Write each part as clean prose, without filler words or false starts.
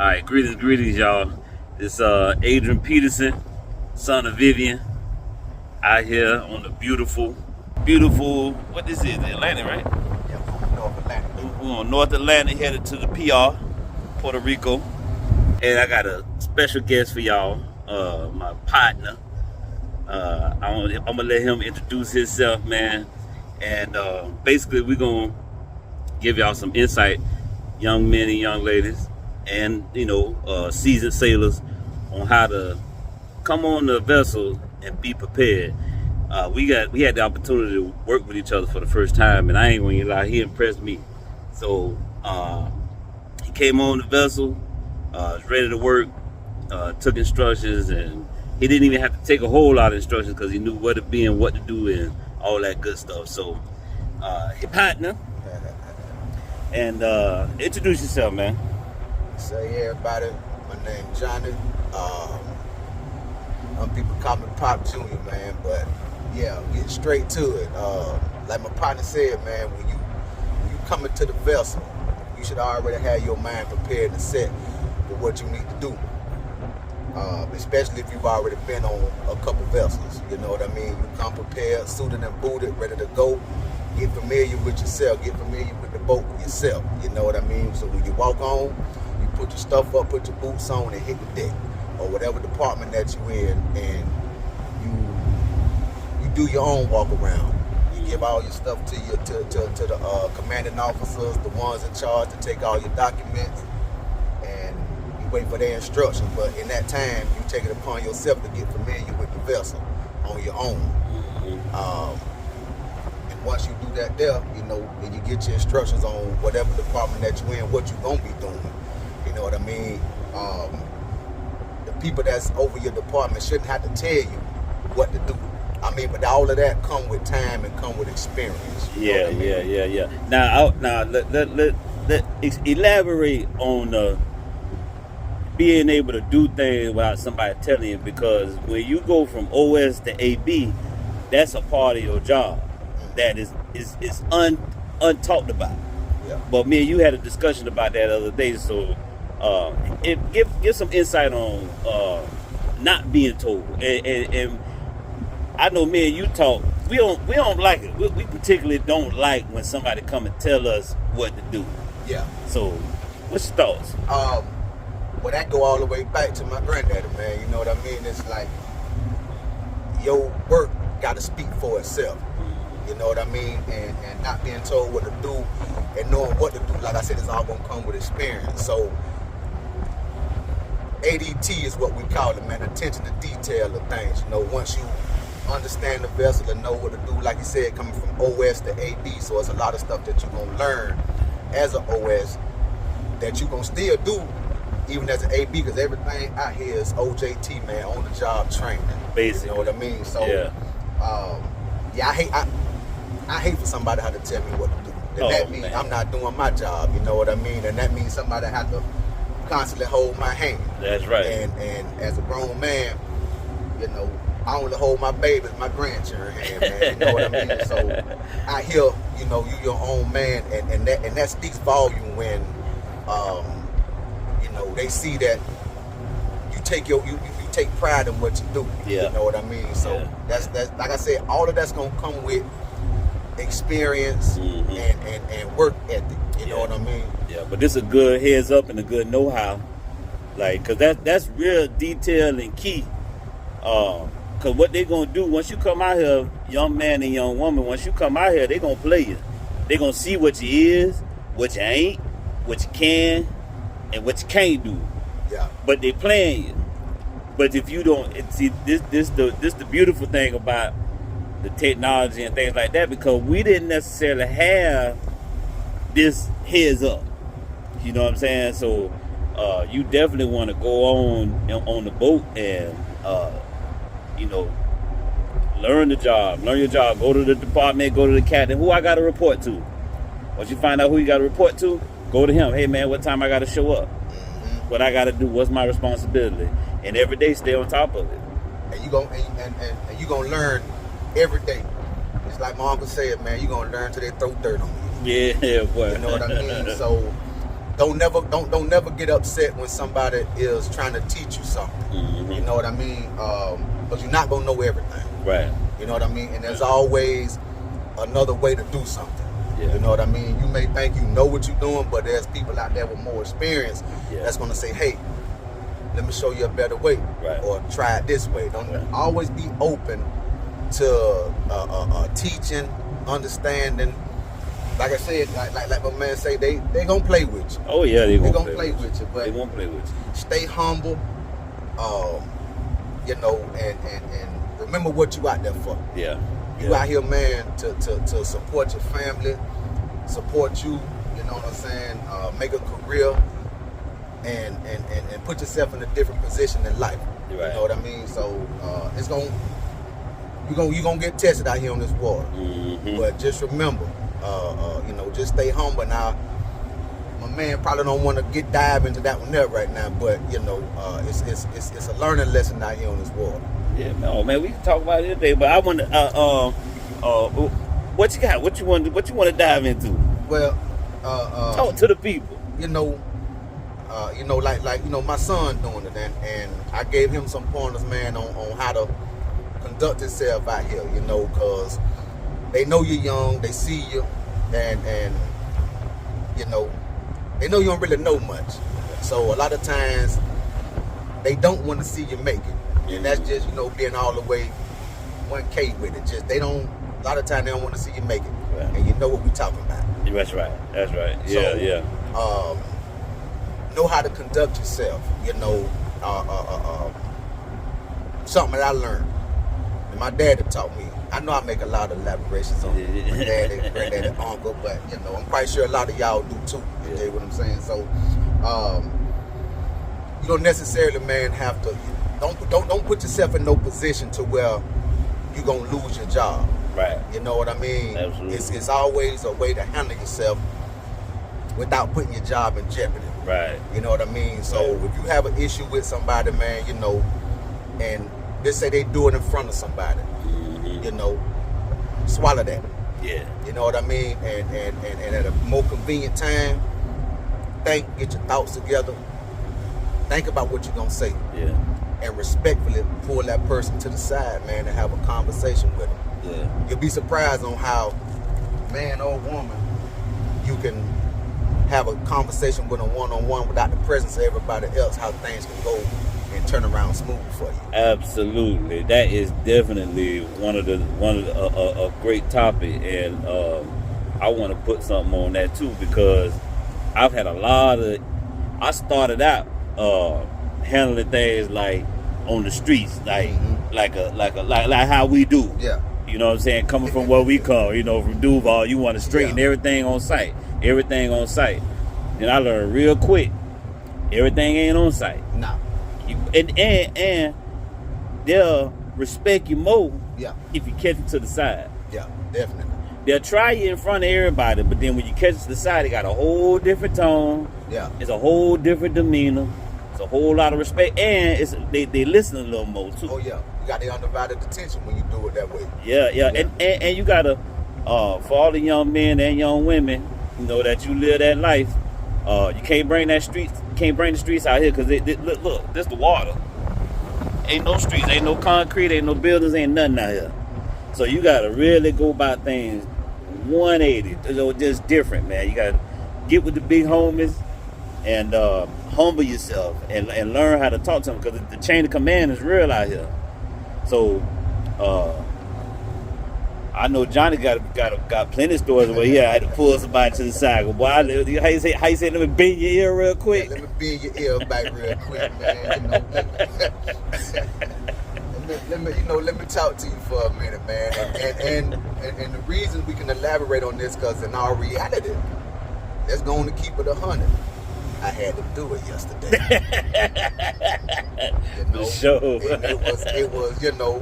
All right, greetings, y'all. It's Adrian Peterson, son of Vivian, out here on the beautiful, what this is, Atlantic, right? Yeah, North Atlantic. We're on North Atlantic, headed to the PR, Puerto Rico. And I got a special guest for y'all, my partner. I'm gonna let him introduce himself, man. And basically, we're gonna give y'all some insight, young men and young ladies, and seasoned sailors, on how to come on the vessel and be prepared. We had the opportunity to work with each other for the first time, and I ain't gonna lie, he impressed me. So he came on the vessel, was ready to work, took instructions, and he didn't even have to take a whole lot of instructions because he knew where to be and what to do and all that good stuff. So his partner, and introduce yourself, man. So yeah, everybody, my name's Johnny. Some people call me Pop Jr., man, but yeah, get straight to it. Like my partner said, man, when you come into the vessel, you should already have your mind prepared and set for what you need to do. Especially if you've already been on a couple vessels, you know what I mean? You come prepared, suited and booted, ready to go. Get familiar with yourself, get familiar with the boat yourself, you know what I mean? So when you walk on, you put your stuff up, put your boots on, and hit the deck, or whatever department that you're in, and you do your own walk around. You give all your stuff to the commanding officers, the ones in charge, to take all your documents, and you wait for their instructions. But in that time, you take it upon yourself to get familiar with the vessel on your own. And once you do that there, then you get your instructions on whatever department that you're in, what you're gonna be doing. You know what I mean? The people that's over your department shouldn't have to tell you what to do. I mean, but all of that come with time and come with experience. Yeah. Now let elaborate on being able to do things without somebody telling you, because when you go from OS to AB, that's a part of your job that is untalked about. Yeah. But me and you had a discussion about that the other day, so give some insight on not being told. And I know me and you talk. We don't like it. We particularly don't like when somebody come and tell us what to do. Yeah. So, what's your thoughts? Well, that go all the way back to my granddaddy, man. You know what I mean? It's like your work got to speak for itself. You know what I mean? And not being told what to do and knowing what to do. Like I said, it's all gonna come with experience. So ADT is what we call it, man. Attention to detail of things. Once you understand the vessel and know what to do, like you said, coming from OS to AD, so it's a lot of stuff that you're gonna learn as an OS that you're gonna still do even as an AB, because everything out here is OJT, man, on the job training. Basically. You know what I mean? So yeah. I hate for somebody to have to tell me what to do. And that means I'm not doing my job, you know what I mean? And that means somebody have to constantly hold my hand. That's right. And as a grown man, I only hold my babies, my grandchildren hand, man. You know what I mean? So I hear, you your own man, and that speaks volume when they see that you take pride in what you do. Yeah. You know what I mean? So that's like I said, all of that's gonna come with experience and work ethic. You know what I mean? Yeah, but this is a good heads up and a good know-how, like, cause that's real detailed and key. Cause what they gonna do once you come out here, young man and young woman, once you come out here, they gonna play you. They gonna see what you is, what you ain't, what you can, and what you can't do. Yeah. But they playing you. But if you don't see this the beautiful thing about the technology and things like that, because we didn't necessarily have this heads up. You know what I'm saying? So you definitely want to go on the boat and learn your job. Go to the department, go to the captain. Who I got to report to? Once you find out who you got to report to, go to him. Hey man, what time I got to show up? What I got to do? What's my responsibility? And every day, stay on top of it. And you gonna learn every day. It's like my uncle said, man. You gonna learn till they throw dirt on you. Yeah, boy. You know what I mean? So don't never get upset when somebody is trying to teach you something. Mm-hmm. You know what I mean? Because you're not gonna know everything. Right. You know what I mean? And there's always another way to do something. Yeah. You know what I mean? You may think you know what you're doing, but there's people out there with more experience that's gonna say, hey, let me show you a better way, right. or try it this way. Don't right. always be open to teaching, understanding. Like I said, like my man say, they gonna play with you. Oh yeah, they gonna play with you. But they won't play with you. Stay humble, you know, and remember what you out there for. Yeah. You out here, man, to support your family, support you. You know what I'm saying? Make a career, and put yourself in a different position in life. Right. You know what I mean? So it's you're gonna get tested out here on this water. Mm-hmm. But just remember, you know, just stay humble. Now, my man probably don't want to dive into that one there right now, but you know, it's a learning lesson out here on this water. Yeah, no, man, we can talk about it today, but I want to, what you got? What you want to dive into? Well, talk to the people. You know, like you know, my son doing it, and I gave him some pointers, man, on how to conduct himself out here. You know, because they know you're young, they see you, and you know, they know you don't really know much. So a lot of times they don't want to see you make it. And that's just, you know, being all the way 1K with it. Just a lot of times they don't want to see you make it. Right. And you know what we're talking about. That's right. So, Yeah. Know how to conduct yourself. You know, something that I learned. And my daddy taught me. I know I make a lot of elaborations on my daddy, granddaddy, uncle, but, you know, I'm quite sure a lot of y'all do too. You get what I'm saying? So, you don't necessarily, man, have to... Don't put yourself in no position to where you're gonna lose your job. Right. You know what I mean? Absolutely. It's always a way to handle yourself without putting your job in jeopardy. Right. You know what I mean? So if you have an issue with somebody, man, you know, and they say they do it in front of somebody, you know, swallow that. Yeah. You know what I mean? And at a more convenient time, get your thoughts together. Think about what you're gonna say. Yeah. And respectfully pull that person to the side, man, and have a conversation with them. Yeah. You'll be surprised on how, man or woman, you can have a conversation with a one-on-one without the presence of everybody else, how things can go and turn around smooth for you. Absolutely. That is definitely one of a great topic, and I want to put something on that too, because I've had I started out handling things like on the streets, like like how we do. Yeah. You know what I'm saying? Coming from where we come, you know, from Duval, you want to straighten everything on site. Everything on site. Then I learned real quick, everything ain't on site. Nah. And they'll respect you more if you catch them to the side. Yeah, definitely. They'll try you in front of everybody, but then when you catch them to the side, they got a whole different tone. Yeah. It's a whole different demeanor. It's a whole lot of respect, and they listen a little more too. Oh yeah, you got the undivided attention when you do it that way. Yeah. And you gotta, for all the young men and young women, you know, that you live that life. You can't bring the streets out here, because look, this the water. Ain't no streets, ain't no concrete, ain't no buildings, ain't nothing out here. So you gotta really go about things 180, just different, man. You gotta get with the big homies and humble yourself and learn how to talk to them, because the chain of command is real out here. So I know Johnny got plenty of stories where he had to pull somebody to the side. Well, boy, how you say, let me bend your ear real quick? Yeah, let me bend your ear back real quick, man. Let me talk to you for a minute, man. And the reason we can elaborate on this, because in our reality, that's going to keep it 100. I had to do it yesterday. For sure. It was, you know,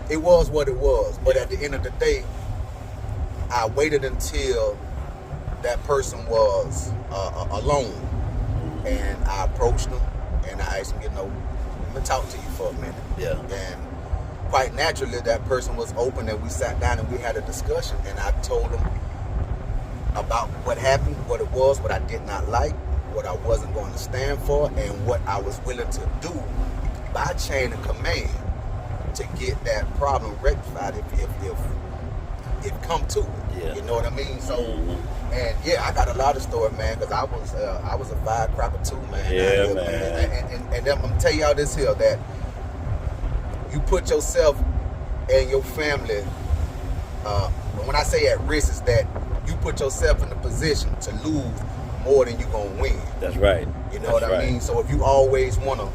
it was what it was. But at the end of the day, I waited until that person was alone, and I approached them and I asked him, you know, let me talk to you for a minute. Yeah. And quite naturally, that person was open, and we sat down and we had a discussion, and I told him about what happened, what it was, what I did not like, what I wasn't going to stand for, and what I was willing to do by chain of command to get that problem rectified if come to it. Yeah. You know what I mean? So, and yeah, I got a lot of stories, man, because I was a firecracker too, man. Yeah, Here, man. And I'm gonna tell y'all this here, that you put yourself and your family, when I say at risk, is that you put yourself in a position to lose more than you're gonna win. That's right. You know what I mean? So if you always wanna,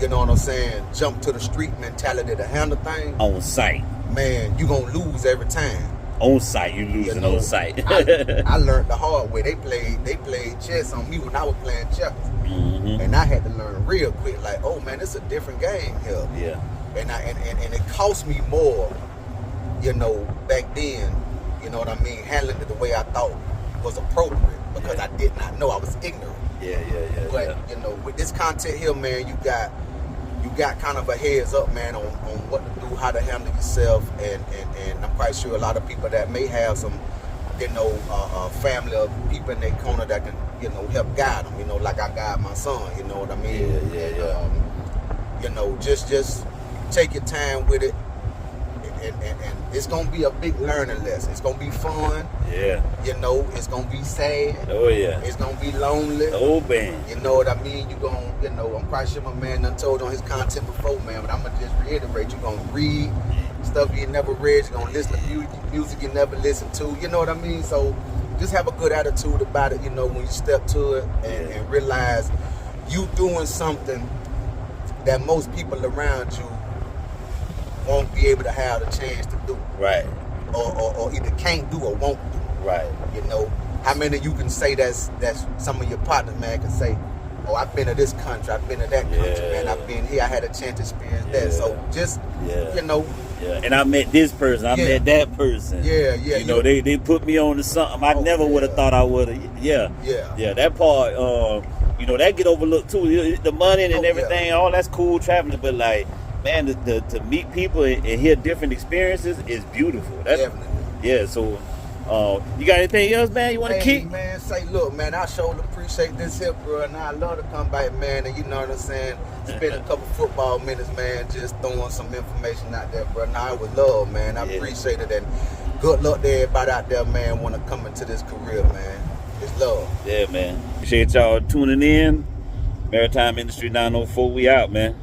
you know what I'm saying, jump to the street mentality to handle things On site. man, you gonna lose every time. On site, you losing on site. I learned the hard way. They played chess on me when I was playing checkers, and I had to learn real quick. Like, oh man, it's a different game here. Yeah. And it cost me more, you know, back then. You know what I mean? Handling it the way I thought was appropriate because I did not know. I was ignorant. Yeah. But you know, with this content here, man, you got kind of a heads up, man, on what to do, how to handle yourself, and I'm quite sure a lot of people that may have some, you know, family or people in their corner that can, you know, help guide them, you know, like I guide my son, you know what I mean? Yeah. You know, just take your time with it, and it's gonna be a big learning lesson. It's gonna be fun. Yeah. You know, it's gonna be sad. Oh yeah. It's gonna be lonely. Oh man. You know what I mean? You're gonna, you know, I'm quite sure my man done told on his content before, man, but I'm gonna just reiterate, you're gonna read stuff you never read, you're gonna listen to music you never listened to, you know what I mean? So just have a good attitude about it, you know, when you step to it and realize you doing something that most people around you won't be able to have the chance to do. Right. Or either can't do or won't do. Right. You know, how many of you can say that's some of your partners, man, can say, oh, I've been to this country, I've been to that country, man, I've been here, I had a chance to experience that. So just, you know. Yeah, and I met this person, I met that person. Yeah. You know, they put me on to something I never would have thought I would have. Yeah, that part, you know, that get overlooked too. The money and everything, all that's cool traveling, but like, man, to meet people and hear different experiences is beautiful. That's, definitely. Yeah, so you got anything else, man, you want to keep? Man, say, look, man, I sure appreciate this here, bro, and I love to come back, man, and you know what I'm saying, spend a couple football minutes, man, just throwing some information out there, bro. Now, it was love, man. I appreciate it, and good luck to everybody out there, man, want to come into this career, man. It's love. Yeah, man. Appreciate y'all tuning in. Maritime Industry 904, we out, man.